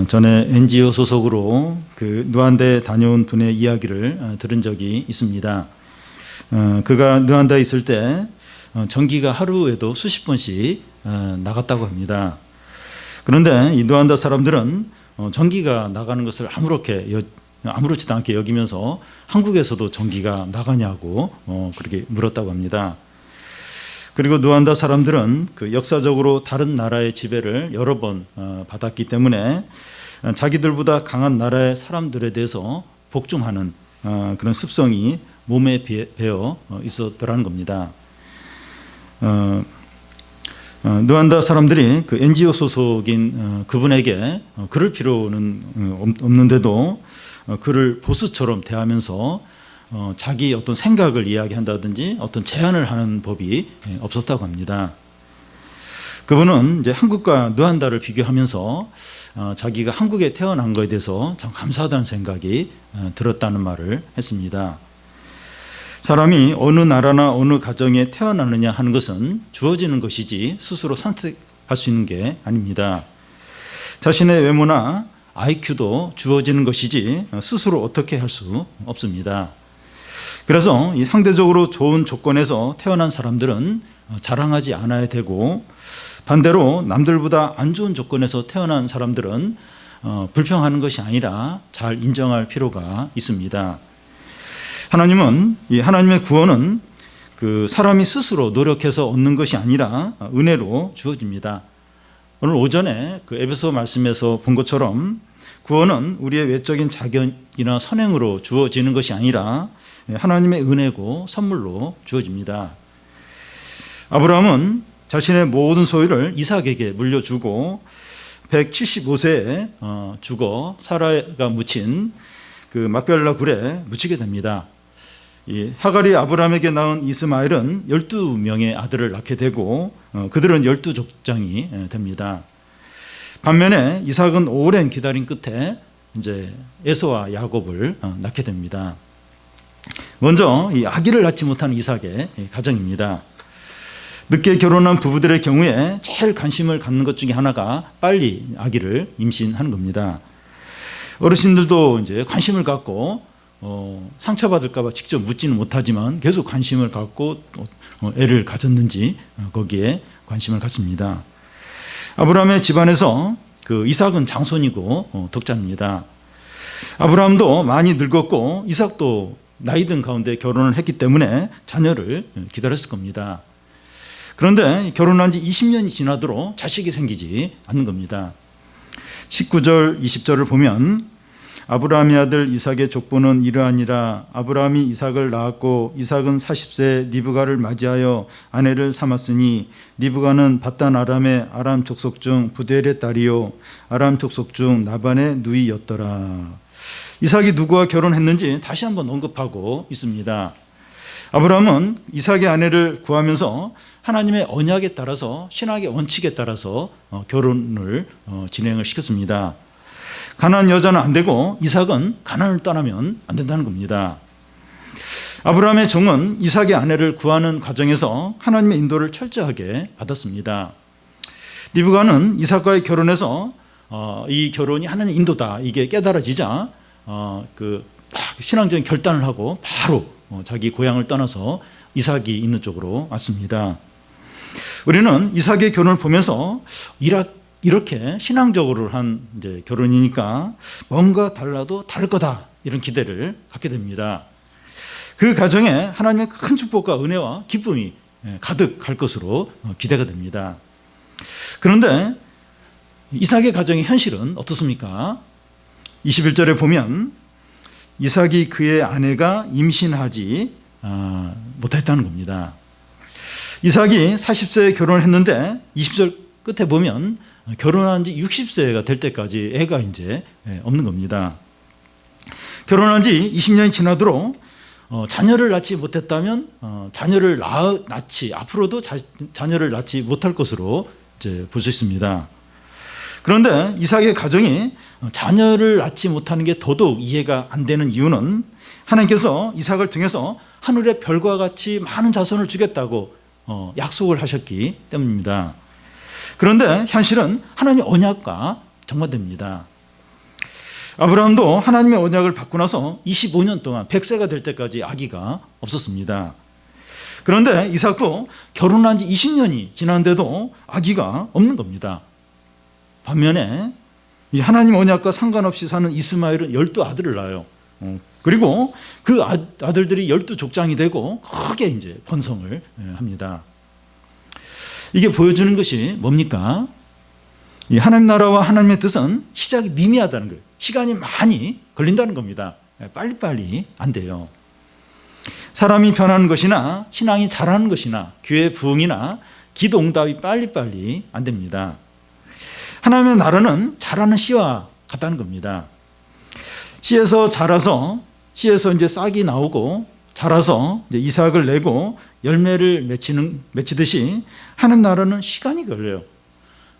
전에 NGO 소속으로 그 누안다에 다녀온 분의 이야기를 들은 적이 있습니다. 그가 누안다에 있을 때 전기가 하루에도 수십 번씩 나갔다고 합니다. 그런데 이 누안다 사람들은 전기가 나가는 것을 아무렇지도 않게 여기면서 한국에서도 전기가 나가냐고 그렇게 물었다고 합니다. 그리고 누안다 사람들은 그 역사적으로 다른 나라의 지배를 여러 번 받았기 때문에 자기들보다 강한 나라의 사람들에 대해서 복종하는 그런 습성이 몸에 배어 있었더라는 겁니다. 누안다 사람들이 그 NGO 소속인 그분에게 그럴 필요는 없는데도 그를 보스처럼 대하면서 자기 어떤 생각을 이야기한다든지 어떤 제안을 하는 법이 없었다고 합니다. 그분은 이제 한국과 누안다를 비교하면서 자기가 한국에 태어난 것에 대해서 참 감사하다는 생각이 들었다는 말을 했습니다. 사람이 어느 나라나 어느 가정에 태어나느냐 하는 것은 주어지는 것이지 스스로 선택할 수 있는 게 아닙니다. 자신의 외모나 IQ도 주어지는 것이지 스스로 어떻게 할 수 없습니다. 그래서 이 상대적으로 좋은 조건에서 태어난 사람들은 자랑하지 않아야 되고, 반대로 남들보다 안 좋은 조건에서 태어난 사람들은 불평하는 것이 아니라 잘 인정할 필요가 있습니다. 하나님은 이 하나님의 구원은 그 사람이 스스로 노력해서 얻는 것이 아니라 은혜로 주어집니다. 오늘 오전에 그 에베소 말씀에서 본 것처럼 구원은 우리의 외적인 자격이나 선행으로 주어지는 것이 아니라 하나님의 은혜고 선물로 주어집니다. 아브라함은 자신의 모든 소유를 이삭에게 물려주고 175세에 죽어 사라가 묻힌 그 막벨라 굴에 묻히게 됩니다. 이 하갈이 아브라함에게 낳은 이스마엘은 12명의 아들을 낳게 되고 그들은 12족장이 됩니다. 반면에 이삭은 오랜 기다림 끝에 이제 에서와 야곱을 낳게 됩니다. 먼저 이 아기를 낳지 못한 이삭의 가정입니다. 늦게 결혼한 부부들의 경우에 제일 관심을 갖는 것 중에 하나가 빨리 아기를 임신하는 겁니다. 어르신들도 이제 관심을 갖고 상처받을까 봐 직접 묻지는 못하지만 계속 관심을 갖고 애를 가졌는지 거기에 관심을 갖습니다. 아브라함의 집안에서 그 이삭은 장손이고 독자입니다. 아브라함도 많이 늙었고 이삭도 나이 든 가운데 결혼을 했기 때문에 자녀를 기다렸을 겁니다. 그런데 결혼한 지 20년이 지나도록 자식이 생기지 않는 겁니다. 19절 20절을 보면 아브라함의 아들 이삭의 족보는 이러하니라. 아브라함이 이삭을 낳았고 이삭은 40세 리브가를 맞이하여 아내를 삼았으니 리브가는 밧단 아람의 아람 족속 중 부델의 딸이요 아람 족속 중 나반의 누이였더라. 이삭이 누구와 결혼했는지 다시 한번 언급하고 있습니다. 아브라함은 이삭의 아내를 구하면서 하나님의 언약에 따라서 신학의 원칙에 따라서 결혼을 진행을 시켰습니다. 가나안 여자는 안 되고 이삭은 가나안을 떠나면 안 된다는 겁니다. 아브라함의 종은 이삭의 아내를 구하는 과정에서 하나님의 인도를 철저하게 받았습니다. 리브가는 이삭과의 결혼에서 이 결혼이 하나님의 인도다 이게 깨달아지자 그 신앙적인 결단을 하고 바로 자기 고향을 떠나서 이삭이 있는 쪽으로 왔습니다. 우리는 이삭의 결혼을 보면서 이렇게 신앙적으로 한 이제 결혼이니까 뭔가 달라도 다를 거다 이런 기대를 갖게 됩니다. 그 가정에 하나님의 큰 축복과 은혜와 기쁨이 가득할 것으로 기대가 됩니다. 그런데 이삭의 가정의 현실은 어떻습니까? 21절에 보면 이삭이 그의 아내가 임신하지 못했다는 겁니다. 이삭이 40세에 결혼을 했는데 20절 끝에 보면 결혼한 지 60세가 될 때까지 애가 이제 없는 겁니다. 결혼한 지 20년이 지나도록 자녀를 낳지 못했다면 자녀를 낳지 앞으로도 자녀를 낳지 못할 것으로 이제 볼 수 있습니다. 그런데 이삭의 가정이 자녀를 낳지 못하는 게 더더욱 이해가 안 되는 이유는 하나님께서 이삭을 통해서 하늘의 별과 같이 많은 자손을 주겠다고 약속을 하셨기 때문입니다. 그런데 현실은 하나님의 언약과 장관됩니다. 아브라함도 하나님의 언약을 받고 나서 25년 동안 100세가 될 때까지 아기가 없었습니다. 그런데 이삭도 결혼한 지 20년이 지났는데도 아기가 없는 겁니다. 반면에 이 하나님 언약과 상관없이 사는 이스마엘은 12아들을 낳아요. 그리고 그 아들들이 12족장이 되고 크게 이제 번성을 합니다. 이게 보여주는 것이 뭡니까? 이 하나님 나라와 하나님의 뜻은 시작이 미미하다는 거예요. 시간이 많이 걸린다는 겁니다. 빨리빨리 안 돼요. 사람이 변하는 것이나 신앙이 자라는 것이나 교회 부흥이나 기도 응답이 빨리빨리 안 됩니다. 하나님의 나라는 자라는 씨와 같다는 겁니다. 씨에서 자라서 씨에서 이제 싹이 나오고 자라서 이제 이삭을 내고 열매를 맺히듯이 하나님 나라는 시간이 걸려요.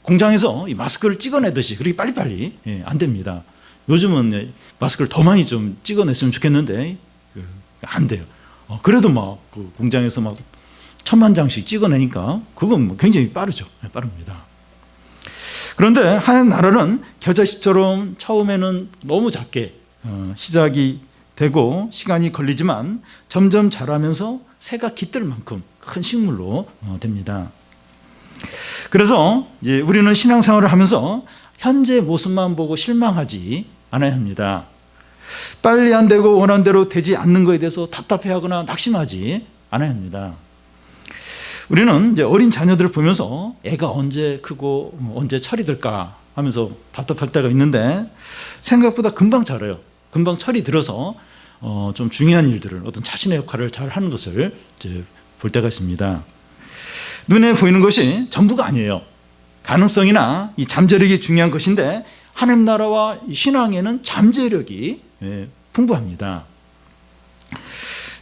공장에서 이 마스크를 찍어내듯이 그렇게 빨리빨리 안 됩니다. 요즘은 마스크를 더 많이 좀 찍어냈으면 좋겠는데 안 돼요. 그래도 막 그 공장에서 막 1000만 장씩 찍어내니까 그건 뭐 굉장히 빠르죠. 빠릅니다. 그런데 하나님 나라는 겨자씨처럼 처음에는 너무 작게 시작이 되고 시간이 걸리지만 점점 자라면서 새가 깃들 만큼 큰 식물로 됩니다. 그래서 이제 우리는 신앙생활을 하면서 현재 모습만 보고 실망하지 않아야 합니다. 빨리 안 되고 원하는 대로 되지 않는 것에 대해서 답답해하거나 낙심하지 않아야 합니다. 우리는 이제 어린 자녀들을 보면서 애가 언제 크고 언제 철이 들까 하면서 답답할 때가 있는데 생각보다 금방 자라요. 금방 철이 들어서 좀 중요한 일들을 어떤 자신의 역할을 잘 하는 것을 이제 볼 때가 있습니다. 눈에 보이는 것이 전부가 아니에요. 가능성이나 이 잠재력이 중요한 것인데 하나님 나라와 신앙에는 잠재력이 풍부합니다.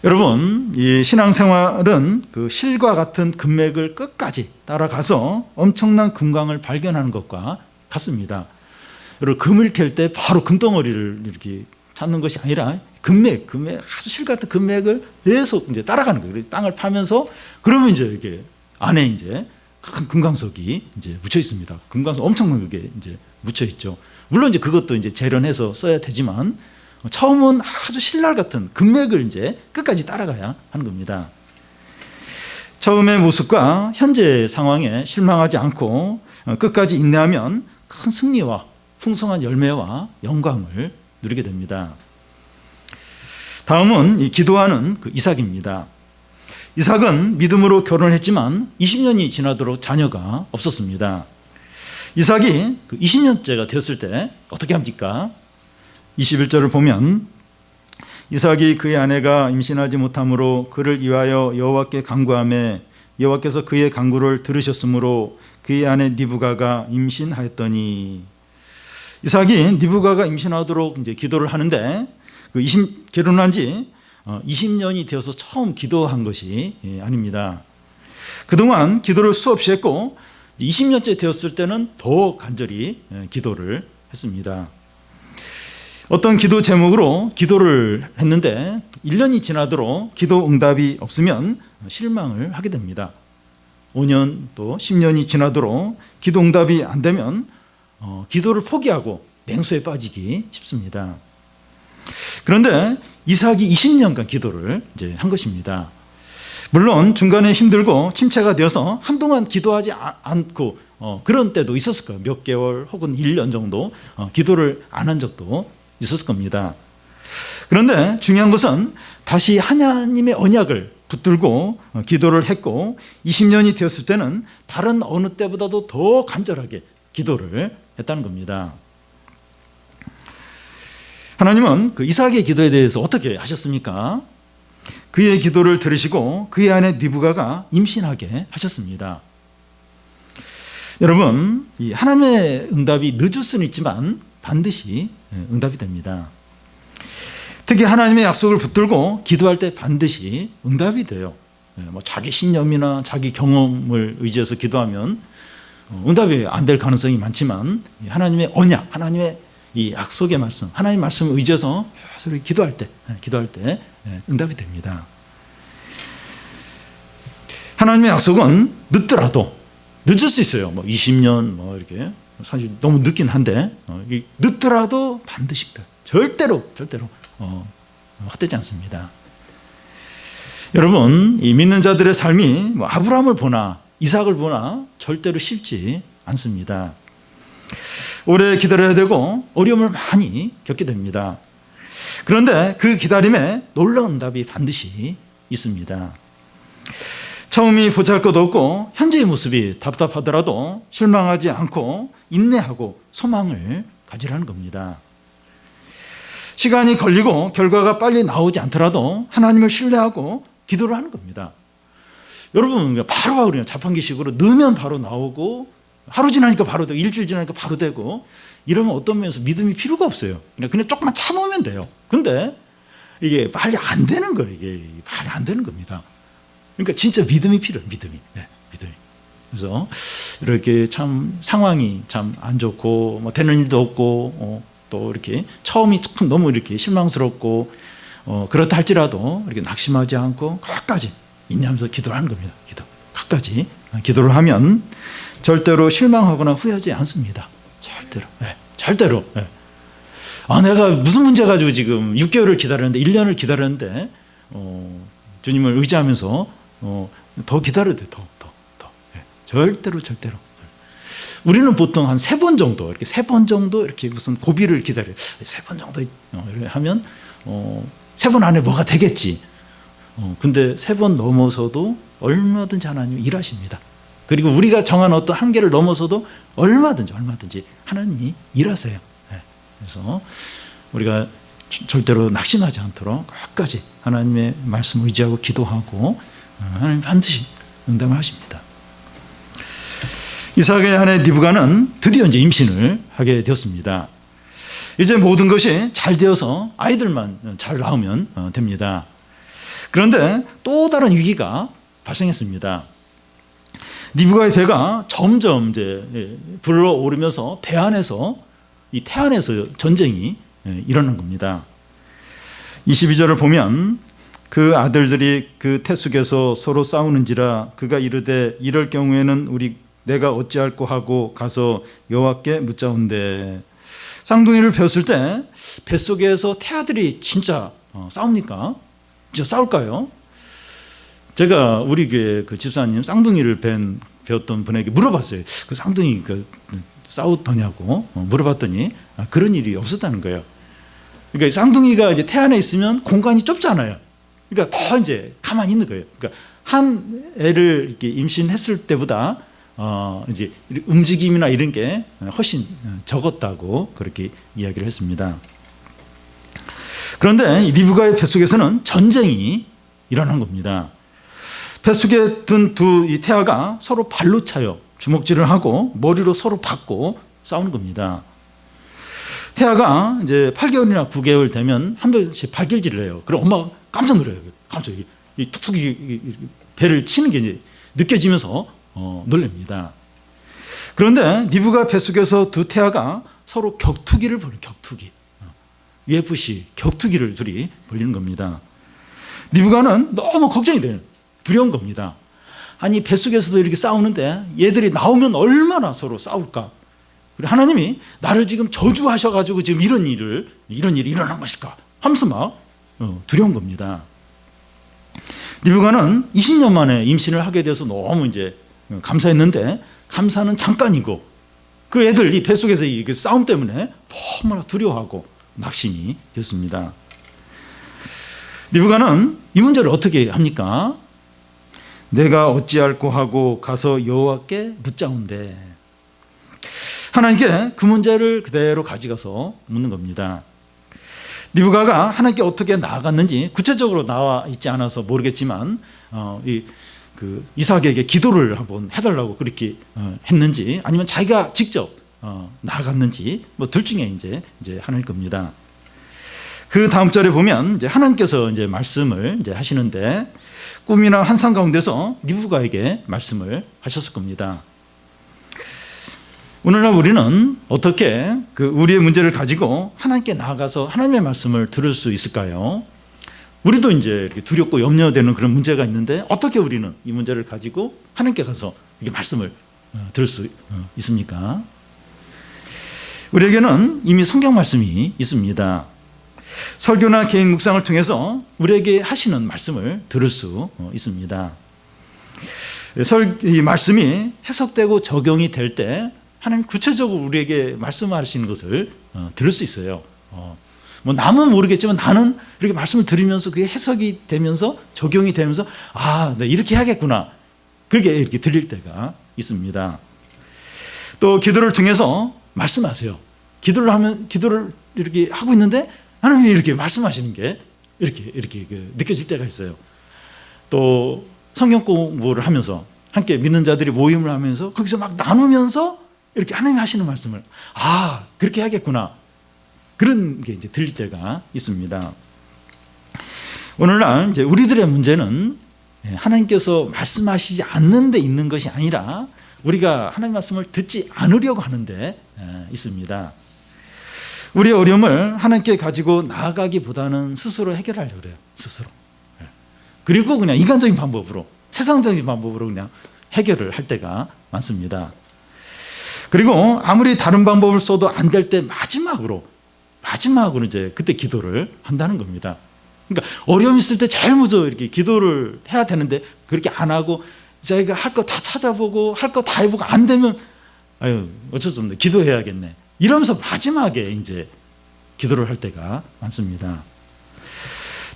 여러분, 이 신앙생활은 그 실과 같은 금맥을 끝까지 따라가서 엄청난 금광을 발견하는 것과 같습니다. 여러분, 금을 캘 때 바로 금덩어리를 이렇게 찾는 것이 아니라 금맥 아주 실 같은 금맥을 계속 이제 따라가는 거예요. 땅을 파면서 그러면 이제 이게 안에 이제 큰 금강석이 이제 묻혀 있습니다. 금강석 엄청난 게 이제 묻혀 있죠. 물론 이제 그것도 이제 재련해서 써야 되지만 처음은 아주 신랄 같은 금맥을 이제 끝까지 따라가야 하는 겁니다. 처음의 모습과 현재 상황에 실망하지 않고 끝까지 인내하면 큰 승리와 풍성한 열매와 영광을 누리게 됩니다. 다음은 이 기도하는 그 이삭입니다. 이삭은 믿음으로 결혼을 했지만 20년이 지나도록 자녀가 없었습니다. 이삭이 그 20년째가 되었을 때 어떻게 합니까? 21절을 보면 이삭이 그의 아내가 임신하지 못함으로 그를 위하여 여호와께 간구하매 여호와께서 그의 간구를 들으셨으므로 그의 아내 리브가가 임신하였더니 이삭이 리브가가 임신하도록 이제 기도를 하는데 결혼한 지 20년이 되어서 처음 기도한 것이 아닙니다. 그동안 기도를 수없이 했고 20년째 되었을 때는 더 간절히 기도를 했습니다. 어떤 기도 제목으로 기도를 했는데 1년이 지나도록 기도 응답이 없으면 실망을 하게 됩니다. 5년 또 10년이 지나도록 기도 응답이 안 되면 기도를 포기하고 냉소에 빠지기 쉽습니다. 그런데 이삭이 20년간 기도를 이제 한 것입니다. 물론 중간에 힘들고 침체가 되어서 한동안 기도하지 않고 그런 때도 있었을 거예요. 몇 개월 혹은 1년 정도 기도를 안 한 적도 있었을 겁니다. 그런데 중요한 것은 다시 하나님의 언약을 붙들고 기도를 했고 20년이 되었을 때는 다른 어느 때보다도 더 간절하게 기도를 했다는 겁니다. 하나님은 그 이삭의 기도에 대해서 어떻게 하셨습니까? 그의 기도를 들으시고 그의 아내 리브가가 임신하게 하셨습니다. 여러분, 이 하나님의 응답이 늦을 수는 있지만 반드시 응답이 됩니다. 특히 하나님의 약속을 붙들고 기도할 때 반드시 응답이 돼요. 뭐 자기 신념이나 자기 경험을 의지해서 기도하면 응답이 안 될 가능성이 많지만 하나님의 언약, 하나님의 이 약속의 말씀, 하나님 말씀을 의지해서 기도할 때 응답이 됩니다. 하나님의 약속은 늦더라도 늦을 수 있어요. 뭐 20년 뭐 이렇게 사실 너무 늦긴 한데 늦더라도 반드시 절대로 헛되지 않습니다. 여러분, 이 믿는 자들의 삶이 뭐 아브라함을 보나 이삭을 보나 절대로 쉽지 않습니다. 오래 기다려야 되고 어려움을 많이 겪게 됩니다. 그런데 그 기다림에 놀라운 답이 반드시 있습니다. 처음이 보잘것없고 현재의 모습이 답답하더라도 실망하지 않고 인내하고 소망을 가지라는 겁니다. 시간이 걸리고 결과가 빨리 나오지 않더라도 하나님을 신뢰하고 기도를 하는 겁니다. 여러분, 바로 그냥 자판기식으로 넣으면 바로 나오고 하루 지나니까 바로 되고 일주일 지나니까 바로 되고 이러면 어떤 면에서 믿음이 필요가 없어요. 그냥 조금만 참으면 돼요. 근데 이게 빨리 안 되는 거예요. 이게 빨리 안 되는 겁니다. 그러니까 진짜 믿음이 필요해요. 믿음이. 그래서 이렇게 참 상황이 참 안 좋고 뭐 되는 일도 없고 또 이렇게 처음이 참 너무 이렇게 실망스럽고 그렇다 할지라도 이렇게 낙심하지 않고 끝까지 인내하면서 기도를 하는 겁니다. 끝까지 기도를 하면 절대로 실망하거나 후회하지 않습니다. 절대로. 내가 무슨 문제 가지고 지금 6개월을 기다렸는데 1년을 기다렸는데 주님을 의지하면서 더 기다려야 돼. 더. 절대로. 우리는 보통 한 3번 정도, 이렇게 3번 정도 이렇게 무슨 고비를 기다려요. 3번 정도 이렇게 하면 3번 안에 뭐가 되겠지. 근데 3번 넘어서도 얼마든지 하나님이 일하십니다. 그리고 우리가 정한 어떤 한계를 넘어서도 얼마든지 하나님이 일하세요. 그래서 우리가 절대로 낙심하지 않도록 끝까지 하나님의 말씀을 의지하고 기도하고 하나님 반드시 응답을 하십니다. 이삭의 아내 리브가는 드디어 이제 임신을 하게 되었습니다. 이제 모든 것이 잘 되어서 아이들만 잘 낳으면 됩니다. 그런데 또 다른 위기가 발생했습니다. 리브가의 배가 점점 이제 불러오르면서 배 안에서 이 태 안에서 전쟁이 일어난 겁니다. 22절을 보면 그 아들들이 그 태 속에서 서로 싸우는지라 그가 이르되 이럴 경우에는 내가 어찌할꼬 하고 가서 여호와께 묻자온대. 쌍둥이를 배웠을 때 뱃속에서 태아들이 진짜 싸웁니까? 진짜 싸울까요? 제가 우리 교회 그 집사님 쌍둥이를 배웠던 분에게 물어봤어요. 그 쌍둥이 싸우더냐고 물어봤더니 그런 일이 없었다는 거예요. 그러니까 쌍둥이가 이제 태 안에 있으면 공간이 좁잖아요. 그러니까 더 이제 가만히 있는 거예요. 그러니까 한 애를 이렇게 임신했을 때보다 이제 움직임이나 이런 게 훨씬 적었다고 그렇게 이야기를 했습니다. 그런데 리브가의 뱃속에서는 전쟁이 일어난 겁니다. 뱃속에 든 두 이 태아가 서로 발로 차요. 주먹질을 하고 머리로 서로 받고 싸우는 겁니다. 태아가 이제 8개월이나 9개월 되면 한 번씩 발길질을 해요. 그럼 엄마가 깜짝 놀라요. 갑자기 툭툭 배를 치는 게 이제 느껴지면서 놀랍니다. 그런데 리브가 뱃속에서 두 태아가 서로 격투기를 벌여요. 격투기. UFC 격투기를 둘이 벌리는 겁니다. 리브가는 너무 걱정이 돼요. 두려운 겁니다. 아니 뱃속에서도 이렇게 싸우는데 얘들이 나오면 얼마나 서로 싸울까. 그리고 하나님이 나를 지금 저주하셔가지고 지금 이런 일이 일어난 것일까 하면서 막 두려운 겁니다. 리브가는 20년 만에 임신을 하게 돼서 너무 이제 감사했는데 감사는 잠깐이고 그 애들 이 뱃속에서 이 싸움 때문에 너무나 두려워하고 낙심이 되었습니다. 리브가는 이 문제를 어떻게 합니까? 내가 어찌할꼬 하고 가서 여호와께 묻자온대. 하나님께 그 문제를 그대로 가져가서 묻는 겁니다. 리브가가 하나님께 어떻게 나아갔는지 구체적으로 나와 있지 않아서 모르겠지만 이삭에게 기도를 한번 해달라고 그렇게 했는지 아니면 자기가 직접 나아갔는지 뭐 둘 중에 이제 하나일 겁니다. 그 다음 절에 보면 이제 하나님께서 이제 말씀을 이제 하시는데 꿈이나 환상 가운데서 리브가에게 말씀을 하셨을 겁니다. 오늘날 우리는 어떻게 우리의 문제를 가지고 하나님께 나아가서 하나님의 말씀을 들을 수 있을까요? 우리도 이제 이렇게 두렵고 염려되는 그런 문제가 있는데 어떻게 우리는 이 문제를 가지고 하나님께 가서 이렇게 말씀을 들을 수 있습니까? 우리에게는 이미 성경 말씀이 있습니다. 설교나 개인 묵상을 통해서 우리에게 하시는 말씀을 들을 수 있습니다. 이 말씀이 해석되고 적용이 될 때 하나님 구체적으로 우리에게 말씀하시는 것을 들을 수 있어요. 뭐 남은 모르겠지만 나는 이렇게 말씀을 들으면서 그게 해석이 되면서 적용이 되면서 네, 이렇게 해야겠구나. 그게 이렇게 들릴 때가 있습니다. 또 기도를 통해서 말씀하세요. 기도를 이렇게 하고 있는데 하나님이 이렇게 말씀하시는 게 이렇게 느껴질 때가 있어요. 또 성경 공부를 하면서 함께 믿는 자들이 모임을 하면서 거기서 막 나누면서 이렇게 하나님이 하시는 말씀을 그렇게 해야겠구나. 그런 게 이제 들릴 때가 있습니다. 오늘날 이제 우리들의 문제는 하나님께서 말씀하시지 않는 데 있는 것이 아니라 우리가 하나님 말씀을 듣지 않으려고 하는데 있습니다. 우리의 어려움을 하나님께 가지고 나아가기보다는 스스로 해결하려고 그래요. 스스로. 그리고 그냥 인간적인 방법으로, 세상적인 방법으로 그냥 해결을 할 때가 많습니다. 그리고 아무리 다른 방법을 써도 안 될 때 마지막으로 이제 그때 기도를 한다는 겁니다. 그러니까 어려움이 있을 때 제일 먼저 이렇게 기도를 해야 되는데 그렇게 안 하고 자기가 할 거 다 찾아보고 할 거 다 해보고 안 되면 어쩔 수 없네. 기도해야겠네. 이러면서 마지막에 이제 기도를 할 때가 많습니다.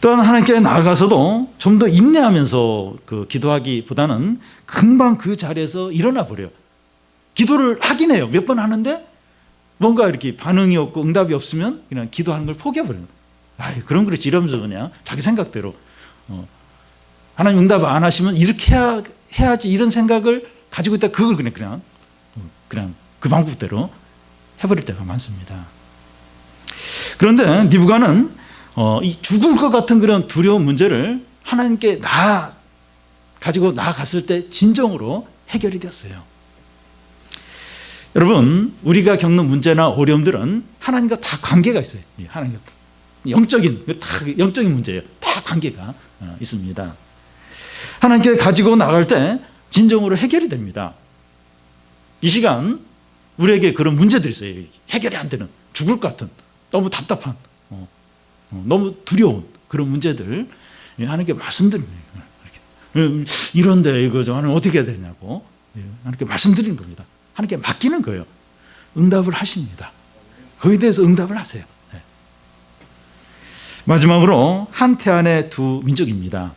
또한 하나님께 나아가서도 좀 더 인내하면서 그 기도하기보다는 금방 그 자리에서 일어나 버려요. 기도를 하긴 해요. 몇 번 하는데 뭔가 이렇게 반응이 없고 응답이 없으면 그냥 기도하는 걸 포기해버려요. 그럼 그렇지 이러면서 그냥 자기 생각대로 하나님 응답 안 하시면 이렇게 해야지 이런 생각을 가지고 있다. 그걸 그냥 그 방법대로 해버릴 때가 많습니다. 그런데 니부갓은 이 죽을 것 같은 그런 두려운 문제를 하나님께 가지고 나아갔을 때 진정으로 해결이 되었어요. 여러분, 우리가 겪는 문제나 어려움들은 하나님과 다 관계가 있어요. 하나님과 영적인 문제예요. 다 관계가 있습니다. 하나님께 가지고 나갈 때 진정으로 해결이 됩니다. 이 시간 우리에게 그런 문제들이 있어요. 해결이 안 되는, 죽을 것 같은, 너무 답답한, 너무 두려운 그런 문제들 하나님께 말씀드립니다. 이런데 이거 좀 하나님 어떻게 해야 되냐고 하나님께 말씀드리는 겁니다. 하나님께 맡기는 거예요. 응답을 하십니다. 거기에 대해서 응답을 하세요. 마지막으로 한 태안의 두 민족입니다.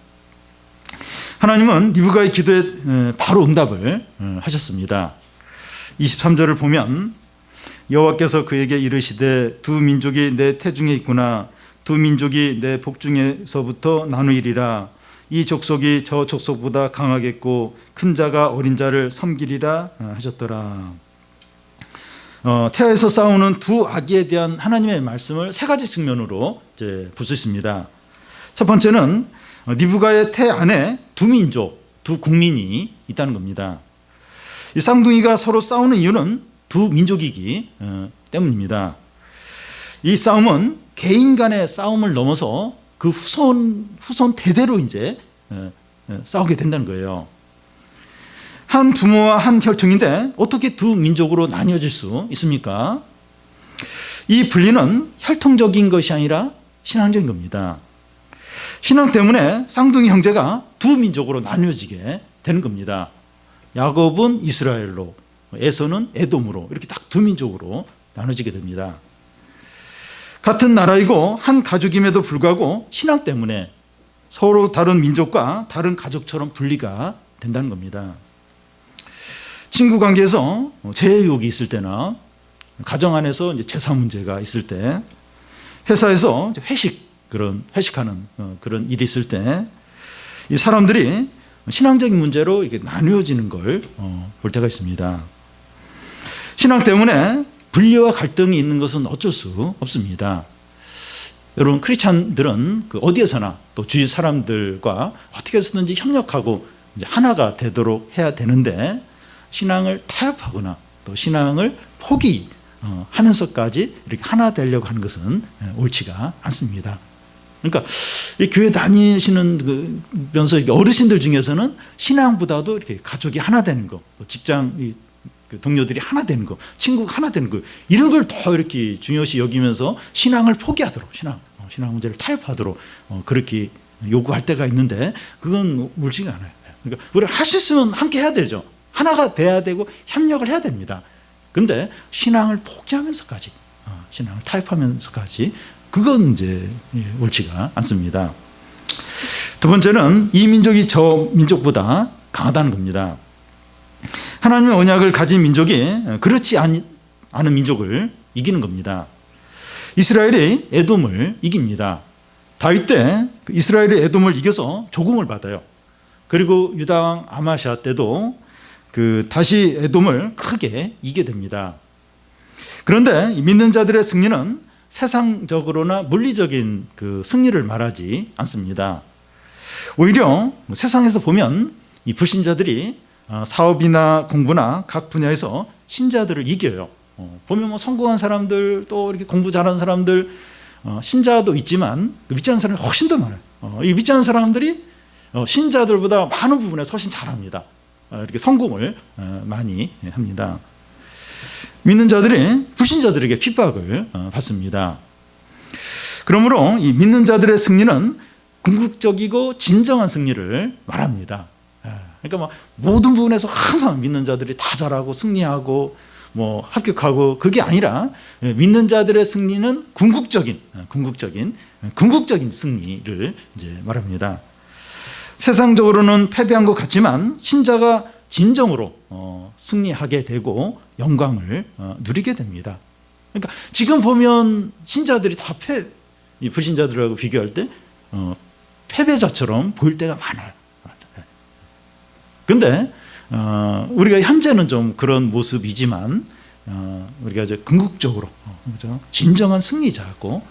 하나님은 니부갓의 기도에 바로 응답을 하셨습니다. 23절을 보면 여호와께서 그에게 이르시되 두 민족이 내 태중에 있구나. 두 민족이 내 복중에서부터 나누이리라. 이 족속이 저 족속보다 강하겠고 큰 자가 어린 자를 섬기리라 하셨더라. 태아에서 싸우는 두 아기에 대한 하나님의 말씀을 세 가지 측면으로 이제 볼 수 있습니다. 첫 번째는 니부갓의 태 안에 두 민족, 두 국민이 있다는 겁니다. 이 쌍둥이가 서로 싸우는 이유는 두 민족이기 때문입니다. 이 싸움은 개인 간의 싸움을 넘어서 그 후손 대대로 이제 싸우게 된다는 거예요. 한 부모와 한 혈통인데 어떻게 두 민족으로 나뉘어질 수 있습니까? 이 분리는 혈통적인 것이 아니라 신앙적인 겁니다. 신앙 때문에 쌍둥이 형제가 두 민족으로 나뉘어지게 되는 겁니다. 야곱은 이스라엘로, 에서는 에돔으로 이렇게 딱 두 민족으로 나눠지게 됩니다. 같은 나라이고 한 가족임에도 불구하고 신앙 때문에 서로 다른 민족과 다른 가족처럼 분리가 된다는 겁니다. 친구 관계에서 재욕이 있을 때나 가정 안에서 이제 제사 문제가 있을 때, 회사에서 회식하는 그런 일이 있을 때 이 사람들이 신앙적인 문제로 이렇게 나뉘어지는 걸 볼 때가 있습니다. 신앙 때문에 분리와 갈등이 있는 것은 어쩔 수 없습니다. 여러분, 크리스찬들은 어디에서나 또 주위 사람들과 어떻게 해서든지 협력하고 이제 하나가 되도록 해야 되는데, 신앙을 타협하거나 또 신앙을 포기하면서까지 이렇게 하나 되려고 하는 것은 옳지가 않습니다. 그러니까 이 교회 다니시는 면서 어르신들 중에서는 신앙보다도 이렇게 가족이 하나 되는 거, 또 직장 그 동료들이 하나 되는 거, 친구가 하나 되는 거, 이런 걸 더 이렇게 중요시 여기면서 신앙을 포기하도록, 신앙 문제를 타협하도록 그렇게 요구할 때가 있는데, 그건 옳지가 않아요. 그러니까 우리가 할 수 있으면 함께 해야 되죠. 하나가 돼야 되고 협력을 해야 됩니다. 근데 신앙을 포기하면서까지, 신앙을 타협하면서까지, 그건 이제 옳지가 않습니다. 두 번째는 이 민족이 저 민족보다 강하다는 겁니다. 하나님의 언약을 가진 민족이 그렇지 않은 민족을 이기는 겁니다. 이스라엘이 에돔을 이깁니다. 다윗 때 이스라엘이 에돔을 이겨서 조공을 받아요. 그리고 유다왕 아마샤 때도 다시 에돔을 크게 이기게 됩니다. 그런데 믿는 자들의 승리는 세상적으로나 물리적인 승리를 말하지 않습니다. 오히려 세상에서 보면 이 불신자들이 사업이나 공부나 각 분야에서 신자들을 이겨요. 보면 뭐 성공한 사람들, 또 이렇게 공부 잘하는 사람들, 신자도 있지만 믿지 않는 사람이 훨씬 더 많아요. 이 믿지 않는 사람들이 신자들보다 많은 부분에서 훨씬 잘합니다. 이렇게 성공을 많이 합니다. 믿는 자들이 불신자들에게 핍박을 받습니다. 그러므로 이 믿는 자들의 승리는 궁극적이고 진정한 승리를 말합니다. 그러니까 뭐 모든 부분에서 항상 믿는 자들이 다 잘하고 승리하고 뭐 합격하고, 그게 아니라 믿는 자들의 승리는 궁극적인 승리를 이제 말합니다. 세상적으로는 패배한 것 같지만 신자가 진정으로 승리하게 되고 영광을 누리게 됩니다. 그러니까 지금 보면 신자들이 다 불신자들하고 비교할 때 패배자처럼 보일 때가 많아요. 그런데 우리가 현재는 좀 그런 모습이지만 우리가 이제 궁극적으로 진정한 승리자고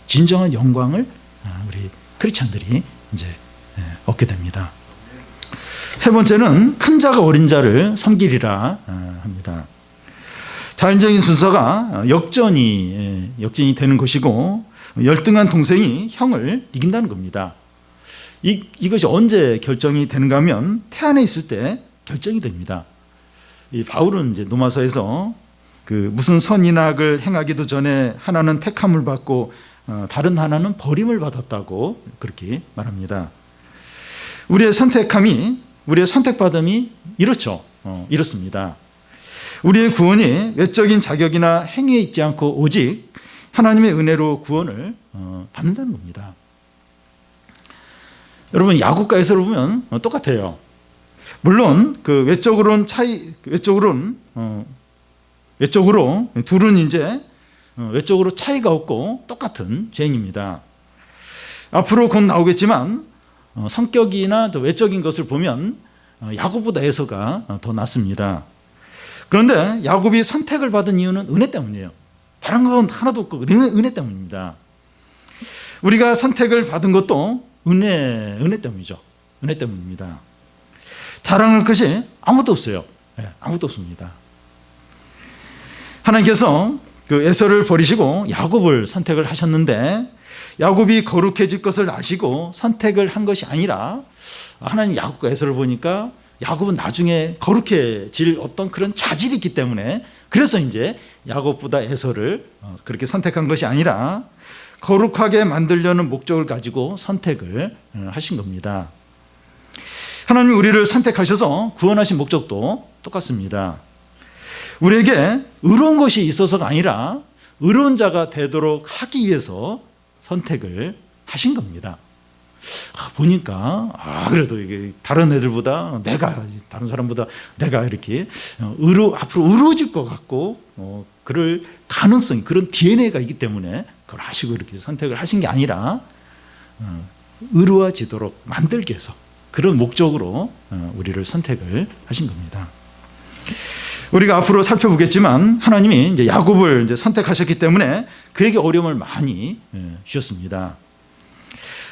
진정한 영광을 우리 크리스찬들이 이제 얻게 됩니다. 세 번째는 큰 자가 어린 자를 섬기리라 합니다. 자연적인 순서가 역전이 되는 것이고, 열등한 동생이 형을 이긴다는 겁니다. 이것이 언제 결정이 되는가 하면 태안에 있을 때 결정이 됩니다. 이 바울은 이제 로마서에서 무슨 선인 악을 행하기도 전에 하나는 택함을 받고 다른 하나는 버림을 받았다고 그렇게 말합니다. 우리의 선택받음이 이렇습니다. 우리의 구원이 외적인 자격이나 행위에 있지 않고 오직 하나님의 은혜로 구원을 받는다는 겁니다. 여러분, 야곱과 에서를 보면 똑같아요. 물론 외적으로 둘은 이제 외적으로 차이가 없고 똑같은 죄인입니다. 앞으로 곧 나오겠지만 성격이나 또 외적인 것을 보면 야곱보다 에서가 더 낫습니다. 그런데 야곱이 선택을 받은 이유는 은혜 때문이에요. 다른 건 하나도 없고 은혜 때문입니다. 우리가 선택을 받은 것도 은혜 때문이죠. 은혜 때문입니다. 자랑할 것이 아무것도 없어요. 아무것도 없습니다. 하나님께서 에서를 버리시고 야곱을 선택을 하셨는데, 야곱이 거룩해질 것을 아시고 선택을 한 것이 아니라, 하나님 야곱과 에서를 보니까 야곱은 나중에 거룩해질 어떤 그런 자질이 있기 때문에, 그래서 이제 야곱보다 에서를 그렇게 선택한 것이 아니라 거룩하게 만들려는 목적을 가지고 선택을 하신 겁니다. 하나님 우리를 선택하셔서 구원하신 목적도 똑같습니다. 우리에게 의로운 것이 있어서가 아니라 의로운 자가 되도록 하기 위해서 선택을 하신 겁니다. 보니까 그래도 이게 다른 애들보다 다른 사람보다 내가 이렇게 앞으로 의로워질 것 같고 그럴 가능성, 그런 DNA가 있기 때문에 그걸 하시고 이렇게 선택을 하신 게 아니라 의로워지도록 만들기 위해서, 그런 목적으로 우리를 선택을 하신 겁니다. 우리가 앞으로 살펴보겠지만 하나님이 이제 야곱을 이제 선택하셨기 때문에 그에게 어려움을 많이 주셨습니다.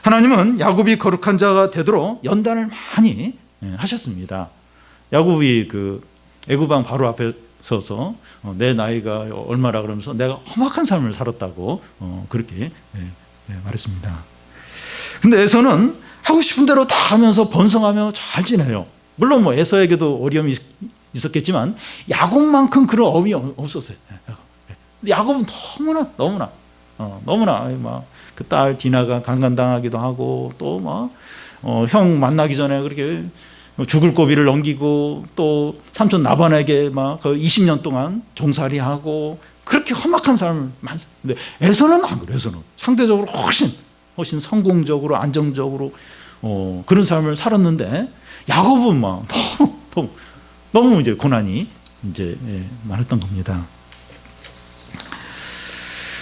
하나님은 야곱이 거룩한 자가 되도록 연단을 많이 하셨습니다. 야곱이 애굽 왕 바로 앞에 서서 내 나이가 얼마라 그러면서 내가 험악한 삶을 살았다고 그렇게 말했습니다. 근데 에서는 하고 싶은 대로 다 하면서 번성하며 잘 지내요. 물론 에서에게도 어려움이 있었겠지만 야곱만큼 그런 엄이 없었어요. 야곱은 너무나 막 그 딸 디나가 강간당하기도 하고 또 막 형 만나기 전에 그렇게 죽을 고비를 넘기고 또 삼촌 나반에게 막 20년 동안 종살이하고 그렇게 험악한 삶을 많습니다. 근데 에서는 안 그래요. 에서는 상대적으로 훨씬 성공적으로 안정적으로 그런 삶을 살았는데 야곱은 막 너무 이제 고난이 이제 많았던 겁니다.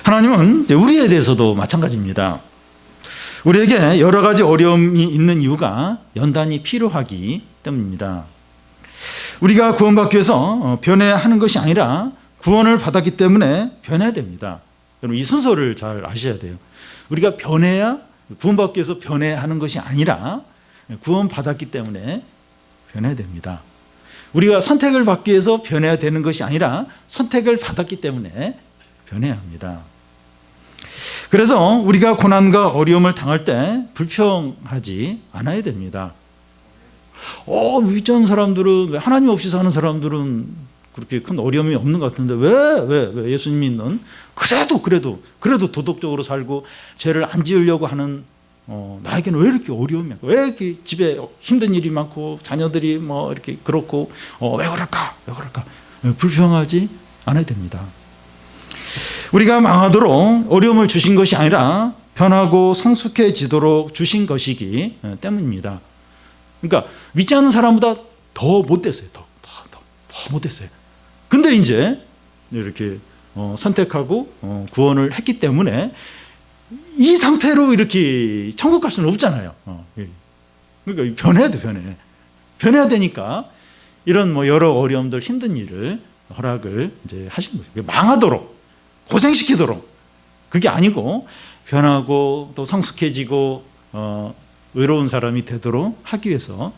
하나님은 우리에 대해서도 마찬가지입니다. 우리에게 여러 가지 어려움이 있는 이유가 연단이 필요하기 때문입니다. 우리가 구원받기 위해서 변해하는 것이 아니라 구원을 받았기 때문에 변해야 됩니다. 여러분 이 순서를 잘 아셔야 돼요. 우리가 변해야 구원받기 위해서 변해하는 것이 아니라 구원받았기 때문에 변해야 됩니다. 우리가 선택을 받기 위해서 변해야 되는 것이 아니라 선택을 받았기 때문에 변해야 합니다. 그래서 우리가 고난과 어려움을 당할 때 불평하지 않아야 됩니다. 믿지 않는 사람들은, 하나님 없이 사는 사람들은 그렇게 큰 어려움이 없는 것 같은데 왜 예수님 믿는 그래도 도덕적으로 살고 죄를 안 지으려고 하는 나에게는 왜 이렇게 어려움이, 왜 이렇게 집에 힘든 일이 많고 자녀들이 뭐 이렇게 그렇고 왜 그럴까 불평하지 않아야 됩니다. 우리가 망하도록 어려움을 주신 것이 아니라 변하고 성숙해지도록 주신 것이기 때문입니다. 그러니까 믿지 않는 사람보다 더 못됐어요. 더 못됐어요. 근데 이제 이렇게 선택하고 구원을 했기 때문에 이 상태로 이렇게 천국 갈 수는 없잖아요. 그러니까 변해야 돼. 변해야 되니까 이런 뭐 여러 어려움들, 힘든 일을 허락을 이제 하신 거죠. 망하도록, 고생시키도록, 그게 아니고 변하고 또 성숙해지고 의로운 사람이 되도록 하기 위해서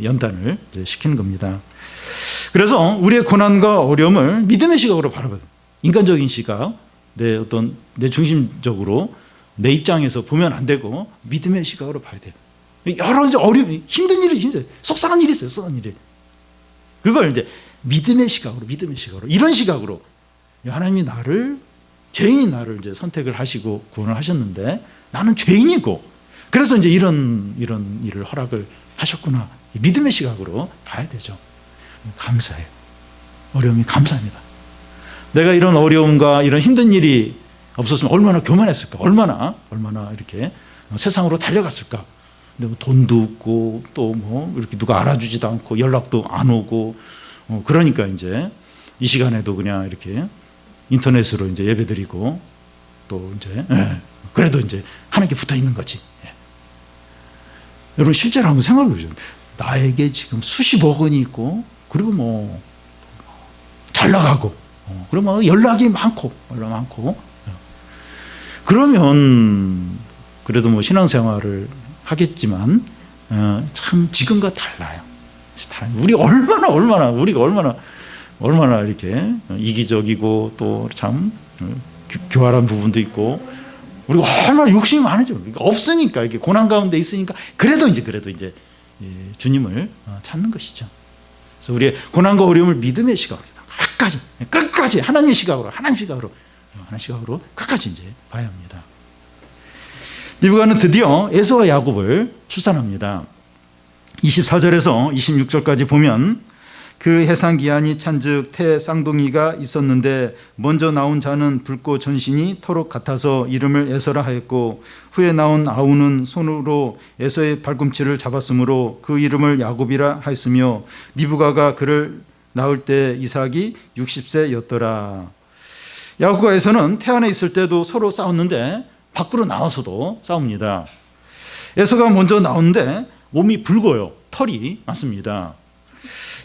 연단을 이제 시키는 겁니다. 그래서 우리의 고난과 어려움을 믿음의 시각으로 바라봐요. 인간적인 시각, 내 중심적으로 내 입장에서 보면 안 되고 믿음의 시각으로 봐야 돼요. 여러 가지 어려움, 힘든 일이 힘들어요. 속상한 일이 있어요. 속상한 일이. 그걸 이제 믿음의 시각으로, 이런 시각으로 하나님이 죄인인 나를 이제 선택을 하시고 구원을 하셨는데 나는 죄인이고 그래서 이제 이런 일을 허락을 하셨구나. 믿음의 시각으로 봐야 되죠. 감사해요. 어려움이 감사합니다. 내가 이런 어려움과 이런 힘든 일이 없었으면 얼마나 교만했을까? 얼마나 이렇게 세상으로 달려갔을까? 근데 뭐 돈도 없고 또 뭐 이렇게 누가 알아주지도 않고 연락도 안 오고 그러니까 이제 이 시간에도 그냥 이렇게 인터넷으로 이제 예배드리고 또 이제 그래도 이제 하나님께 붙어 있는 거지. 여러분 실제로 한번 생각해 보죠. 나에게 지금 수십억 원이 있고 그리고 뭐 잘 나가고 그리고 뭐 연락이 많고 그러면 그래도 뭐 신앙생활을 하겠지만 참 지금과 달라요. 우리가 얼마나 이렇게 이기적이고 또 참 교활한 부분도 있고 우리가 얼마나 욕심이 많으죠. 없으니까 이렇게 고난 가운데 있으니까 그래도 이제 주님을 찾는 것이죠. 그래서 우리의 고난과 어려움을 믿음의 시각으로 끝까지 하나님의 시각으로 끝까지 이제 봐야 합니다. 리브가는 드디어 에서와 야곱을 출산합니다. 24절에서 26절까지 보면 그 해상기한이 찬즉 태 쌍둥이가 있었는데 먼저 나온 자는 붉고 전신이 토록 같아서 이름을 에서라 하였고 후에 나온 아우는 손으로 에서의 발꿈치를 잡았으므로 그 이름을 야곱이라 하였으며 리브가가 그를 낳을 때 이삭이 60세였더라. 야곱과 에서는 태안에 있을 때도 서로 싸웠는데 밖으로 나와서도 싸웁니다. 에서가 먼저 나오는데 몸이 붉어요. 털이 많습니다.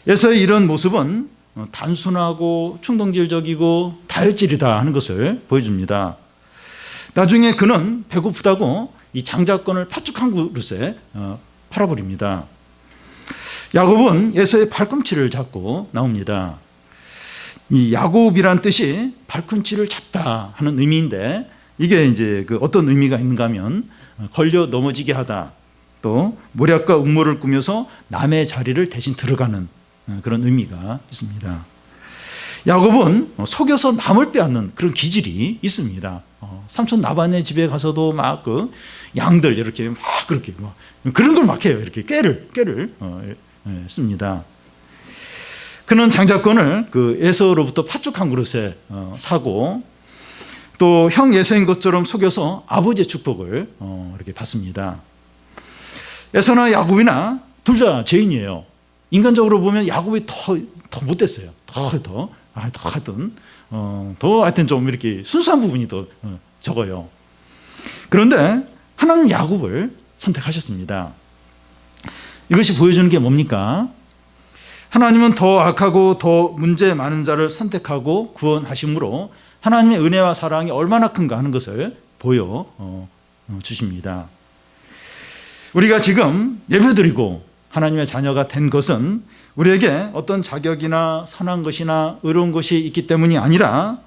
에서의 이런 모습은 단순하고 충동질적이고 다혈질이다 하는 것을 보여줍니다. 나중에 그는 배고프다고 이 장자권을 팥죽 한 그릇에 팔아버립니다. 야곱은 에서의 발꿈치를 잡고 나옵니다. 이 야곱이란 뜻이 발꿈치를 잡다 하는 의미인데 이게 이제 어떤 의미가 있는가 하면 걸려 넘어지게 하다, 또 모략과 음모를 꾸며서 남의 자리를 대신 들어가는 그런 의미가 있습니다. 야곱은 속여서 남을 빼앗는 그런 기질이 있습니다. 삼촌 라반의 집에 가서도 막 그 양들 이렇게 막 그렇게 막 그런 걸 막 해요. 이렇게 꾀를 씁니다. 그는 장자권을 그 에서로부터 팥죽 한 그릇에 사고 또 형 에서인 것처럼 속여서 아버지의 축복을 이렇게 받습니다. 에서나 야곱이나 둘 다 죄인이에요. 인간적으로 보면 야곱이 더 못됐어요. 더 하여튼 좀 이렇게 순수한 부분이 더 적어요. 그런데 하나님 야곱을 선택하셨습니다. 이것이 보여주는 게 뭡니까? 하나님은 더 악하고 더 문제 많은 자를 선택하고 구원하심으로 하나님의 은혜와 사랑이 얼마나 큰가 하는 것을 보여 주십니다. 우리가 지금 예배드리고 하나님의 자녀가 된 것은 우리에게 어떤 자격이나 선한 것이나 의로운 것이 있기 때문이 아니라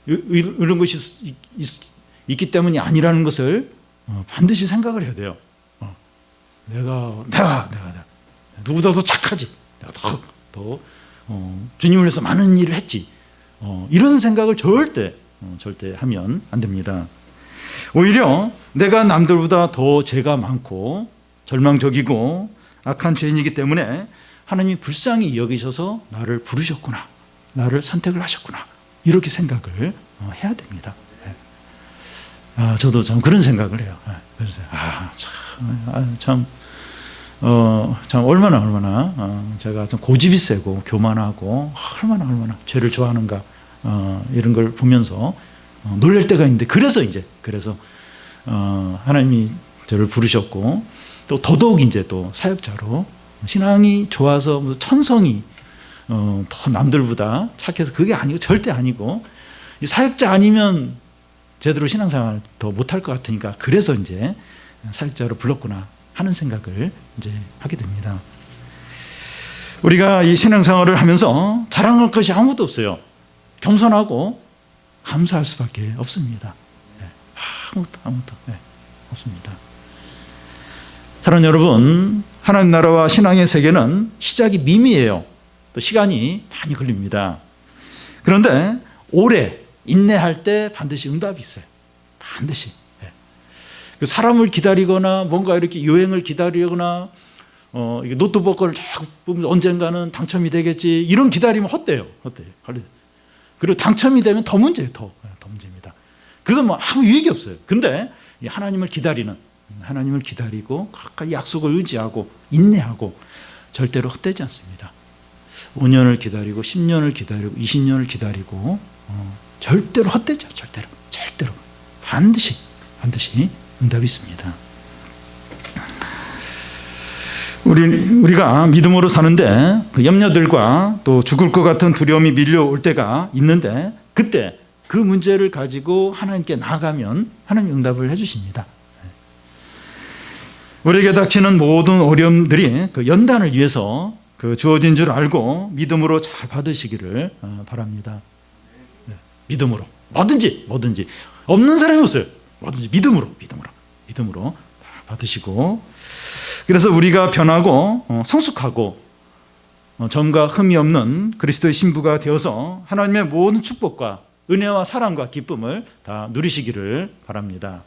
이런 것이 있기 때문이 아니라는 것을 반드시 생각을 해야 돼요. 내가 누구보다도 착하지. 내가 더 주님을 위해서 많은 일을 했지. 이런 생각을 절대 하면 안 됩니다. 오히려 내가 남들보다 더 죄가 많고 절망적이고 악한 죄인이기 때문에 하나님이 불쌍히 여기셔서 나를 부르셨구나. 나를 선택을 하셨구나. 이렇게 생각을 해야 됩니다. 저도 참 그런 생각을 해요. 그래서 참 얼마나 제가 좀 고집이 세고 교만하고 얼마나 죄를 좋아하는가 이런 걸 보면서 놀랄 때가 있는데 그래서 하나님이 저를 부르셨고 또 더더욱 이제 또 사역자로 신앙이 좋아서 무슨 천성이 더 남들보다 착해서 그게 아니고 절대 아니고 이 사역자 아니면 제대로 신앙생활 더 못할 것 같으니까 그래서 이제 사역자로 불렀구나 하는 생각을 이제 하게 됩니다. 우리가 이 신앙생활을 하면서 자랑할 것이 아무것도 없어요. 겸손하고 감사할 수밖에 없습니다. 아무것도 없습니다. 사랑하는 여러분, 하나님 나라와 신앙의 세계는 시작이 미미해요. 또 시간이 많이 걸립니다. 그런데 오래 인내할 때 반드시 응답이 있어요. 반드시. 사람을 기다리거나 뭔가 이렇게 여행을 기다리거나 노트북을 자꾸 보면 언젠가는 당첨이 되겠지 이런 기다리면 헛돼요. 그리고 당첨이 되면 더 문제예요. 더 문제입니다. 그건 뭐 아무 유익이 없어요. 근데 하나님을 기다리고 가까이 약속을 의지하고 인내하고 절대로 헛되지 않습니다. 5년을 기다리고 10년을 기다리고 20년을 기다리고 절대로 헛되죠. 절대로 반드시 응답이 있습니다. 우리가 믿음으로 사는데 그 염려들과 또 죽을 것 같은 두려움이 밀려올 때가 있는데 그때 그 문제를 가지고 하나님께 나아가면 하나님 응답을 해주십니다. 우리에게 닥치는 모든 어려움들이 그 연단을 위해서 그 주어진 줄 알고 믿음으로 잘 받으시기를 바랍니다. 믿음으로 뭐든지 없는 사람이 없어요. 뭐든지 믿음으로 다 받으시고 그래서 우리가 변하고 성숙하고 점과 흠이 없는 그리스도의 신부가 되어서 하나님의 모든 축복과 은혜와 사랑과 기쁨을 다 누리시기를 바랍니다.